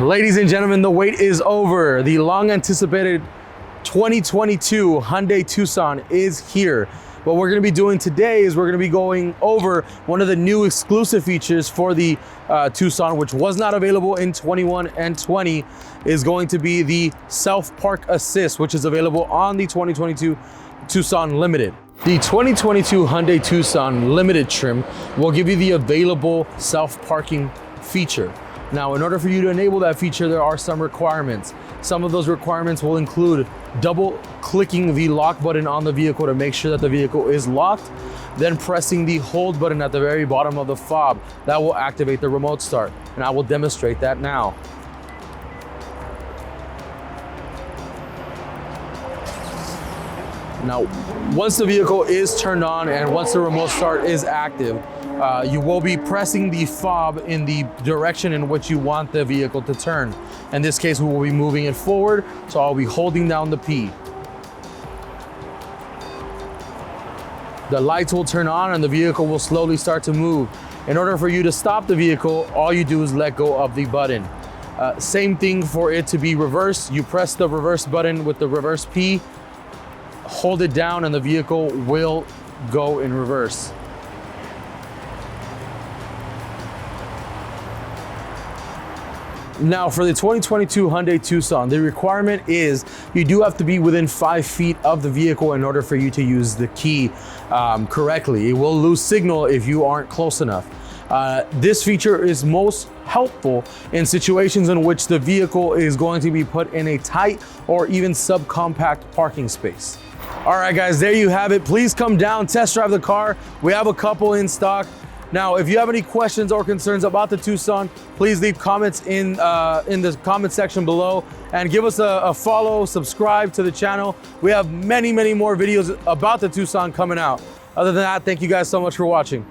Ladies and gentlemen, the wait is over. The long anticipated 2022 Hyundai Tucson is here. What we're going to be doing today is we're going to be going over one of the new exclusive features for the Tucson, which was not available in 21 and 20, is going to be the self-park assist, which is available on the 2022 Tucson Limited. The 2022 Hyundai Tucson Limited trim will give you the available self-parking feature. Now, in order for you to enable that feature, there are some requirements. Some of those requirements will include double clicking the lock button on the vehicle to make sure that the vehicle is locked, then pressing the hold button at the very bottom of the fob. That will activate the remote start, and I will demonstrate that now. Now, once the vehicle is turned on and once the remote start is active, you will be pressing the fob in the direction in which you want the vehicle to turn. In this case, we will be moving it forward, so I'll be holding down the P. The lights will turn on and the vehicle will slowly start to move. In order for you to stop the vehicle, all you do is let go of the button. Same thing for it to be reversed. You press the reverse button with the reverse P, hold it down, and the vehicle will go in reverse. Now, for the 2022 Hyundai Tucson, the requirement is you do have to be within 5 feet of the vehicle in order for you to use the key correctly. It will lose signal if you aren't close enough. This feature is most helpful in situations in which the vehicle is going to be put in a tight or even subcompact parking space. All right, guys, there you have it. Please come down, test drive the car. We have a couple in stock. Now, if you have any questions or concerns about the Tucson, please leave comments in the comment section below and give us a follow, subscribe to the channel. We have many more videos about the Tucson coming out. Other than that, thank you guys so much for watching.